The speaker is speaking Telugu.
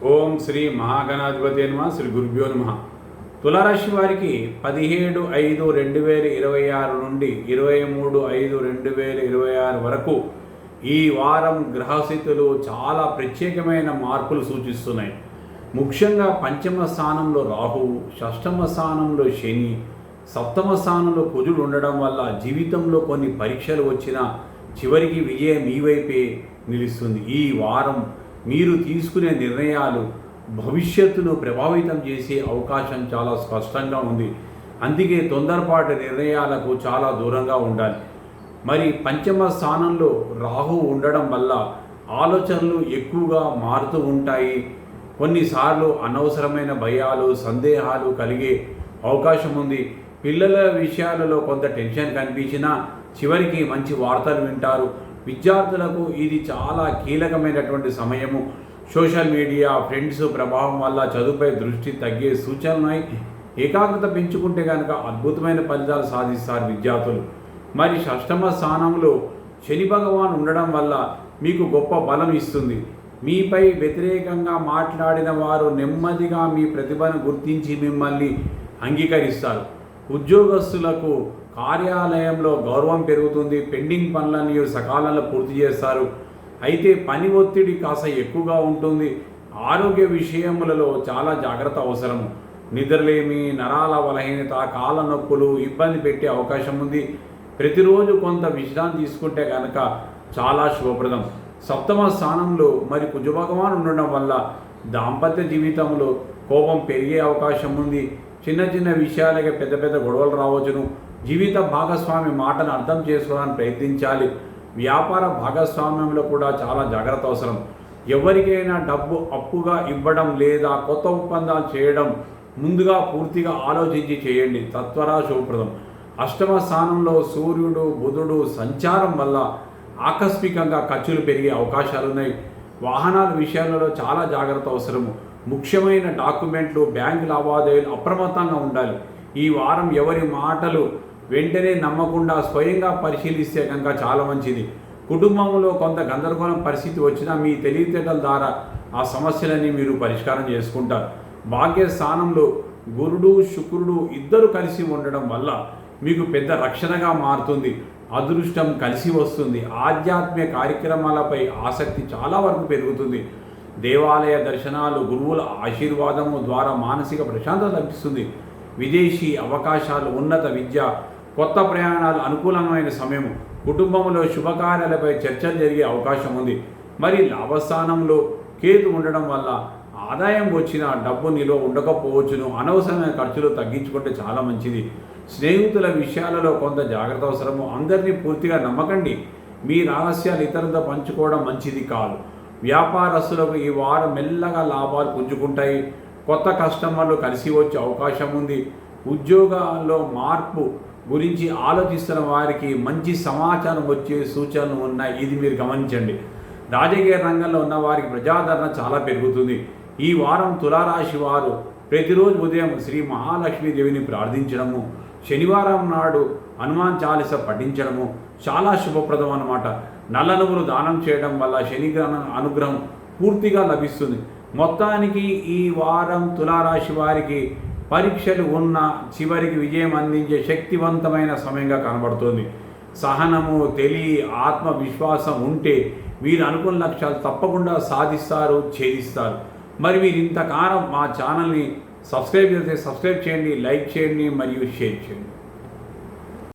ఓం శ్రీ మహాగణాధిపతి నమః. శ్రీ గురుభ్యో నమః. తులారాశి వారికి 17/5/2026 నుండి 23/5/2026 వరకు ఈ వారం గ్రహస్థితులు చాలా ప్రత్యేకమైన మార్పులు సూచిస్తున్నాయి. ముఖ్యంగా పంచమ స్థానంలో రాహువు, షష్టమ స్థానంలో శని, సప్తమ స్థానంలో కుజుడు ఉండడం వల్ల జీవితంలో కొన్ని పరీక్షలు వచ్చినా చివరికి విజయం మీ వైపే నిలుస్తుంది. ఈ వారం మీరు తీసుకునే నిర్ణయాలు భవిష్యత్తును ప్రభావితం చేసే అవకాశం చాలా స్పష్టంగా ఉంది. అందుకే తొందరపాటు నిర్ణయాలకు చాలా దూరంగా ఉండాలి. మరి పంచమ స్థానంలో రాహు ఉండడం వల్ల ఆలోచనలు ఎక్కువగా మారుతూ ఉంటాయి. కొన్నిసార్లు అనవసరమైన భయాలు, సందేహాలు కలిగే అవకాశం ఉంది. పిల్లల విషయాలలో కొంత టెన్షన్ కనిపించినా చివరికి మంచి వార్తలు వింటారు. విద్యార్థులకు ఇది చాలా కీలకమైనటువంటి సమయము. సోషల్ మీడియా, ఫ్రెండ్స్ ప్రభావం వల్ల చదువుపై దృష్టి తగ్గే సూచనలు. ఏకాగ్రత పెంచుకుంటే కనుక అద్భుతమైన ఫలితాలు సాధిస్తారు విద్యార్థులు. మరి షష్టమ స్థానంలో శని భగవాన్ ఉండడం వల్ల మీకు గొప్ప బలం ఇస్తుంది. మీపై వ్యతిరేకంగా మాట్లాడిన వారు నెమ్మదిగా మీ ప్రతిభను గుర్తించి మిమ్మల్ని అంగీకరిస్తారు. ఉద్యోగస్తులకు కార్యాలయంలో గౌరవం పెరుగుతుంది. పెండింగ్ పనులను సకాలంలో పూర్తి చేస్తారు. అయితే పని ఒత్తిడి కాస్త ఎక్కువగా ఉంటుంది. ఆరోగ్య విషయములలో చాలా జాగ్రత్త అవసరము. నిద్రలేమి, నరాల బలహీనత, కాళ్ళ నొప్పులు ఇబ్బంది పెట్టే అవకాశం ఉంది. ప్రతిరోజు కొంత విశ్రాంతి తీసుకుంటే కనుక చాలా శుభప్రదం. సప్తమ స్థానంలో మరి కుజ భగవాన్ ఉండడం వల్ల దాంపత్య జీవితంలో కోపం పెరిగే అవకాశం ఉంది. చిన్న చిన్న విషయాలకే పెద్ద పెద్ద గొడవలు రావచ్చును. జీవిత భాగస్వామి మాటను అర్థం చేసుకోవడానికి ప్రయత్నించాలి. వ్యాపార భాగస్వామ్యంలో కూడా చాలా జాగ్రత్త అవసరం. ఎవరికైనా డబ్బు అప్పుగా ఇవ్వడం లేదా కొత్త ఒప్పందాలు చేయడం ముందుగా పూర్తిగా ఆలోచించి చేయండి. తత్వరా శుభప్రదం. అష్టమ స్థానంలో సూర్యుడు, బుధుడు సంచారం వల్ల ఆకస్మికంగా ఖర్చులు పెరిగే అవకాశాలు ఉన్నాయి. వాహనాల విషయాలలో చాలా జాగ్రత్త అవసరము. ముఖ్యమైన డాక్యుమెంట్లు, బ్యాంకు లావాదేవీలు అప్రమత్తంగా ఉండాలి. ఈ వారం ఎవరి మాటలు వెంటనే నమ్మకుండా స్వయంగా పరిశీలిస్తే కనుక చాలా మంచిది. కుటుంబంలో కొంత గందరగోళం పరిస్థితి వచ్చినా మీ తెలివితేటల ద్వారా ఆ సమస్యలని మీరు పరిష్కారం చేసుకుంటారు. భాగ్య స్థానంలో గురుడు, శుక్రుడు ఇద్దరు కలిసి ఉండడం వల్ల మీకు పెద్ద రక్షణగా మారుతుంది. అదృష్టం కలిసి వస్తుంది. ఆధ్యాత్మిక కార్యక్రమాలపై ఆసక్తి చాలా వరకు పెరుగుతుంది. దేవాలయ దర్శనాలు, గురువుల ఆశీర్వాదము ద్వారా మానసిక ప్రశాంతత లభిస్తుంది. విదేశీ అవకాశాలు, ఉన్నత విద్య, కొత్త ప్రయాణాలు అనుకూలమైన సమయం. కుటుంబంలో శుభకార్యాలపై చర్చలు జరిగే అవకాశం ఉంది. మరి లాభస్థానంలో కేతు ఉండడం వల్ల ఆదాయం వచ్చినా డబ్బు నిల్వ ఉండకపోవచ్చును. అనవసరమైన ఖర్చులు తగ్గించుకుంటే చాలా మంచిది. స్నేహితుల విషయాలలో కొంత జాగ్రత్త అవసరము. అందరినీ పూర్తిగా నమ్మకండి. మీ రహస్యాలు ఇతరులతో పంచుకోవడం మంచిది కాదు. వ్యాపారస్తులకు ఈ వారం మెల్లగా లాభాలు పుంజుకుంటాయి. కొత్త కస్టమర్లు కలిసి వచ్చే అవకాశం ఉంది. ఉద్యోగాల్లో మార్పు గురించి ఆలోచిస్తున్న వారికి మంచి సమాచారం వచ్చే సూచనలు ఉన్నాయి. ఇది మీరు గమనించండి. రాజకీయ రంగంలో ఉన్న వారికి ప్రజాదరణ చాలా పెరుగుతుంది. ఈ వారం తులారాశి వారు ప్రతిరోజు ఉదయం శ్రీ మహాలక్ష్మీదేవిని ప్రార్థించడము, శనివారం నాడు హనుమాన్ చాలీస పఠించడము చాలా శుభప్రదం అన్నమాట. నల్ల నువ్వులు దానం చేయడం వల్ల శని అనుగ్రహం పూర్తిగా లభిస్తుంది. మొత్తానికి ఈ వారం తులారాశి వారికి పరీక్షలు ఉన్న చివరికి విజయం అందించే శక్తివంతమైన సమయంగా కనబడుతుంది. సహనము, ఆత్మవిశ్వాసం ఉంటే మీరు అనుకున్న లక్ష్యాలు తప్పకుండా సాధిస్తారు, ఛేదిస్తారు. మరి మీరు ఇంతకాలం మా ఛానల్ని సబ్స్క్రైబ్ చేస్తే సబ్స్క్రైబ్ చేయండి, లైక్ చేయండి మరియు షేర్ చేయండి.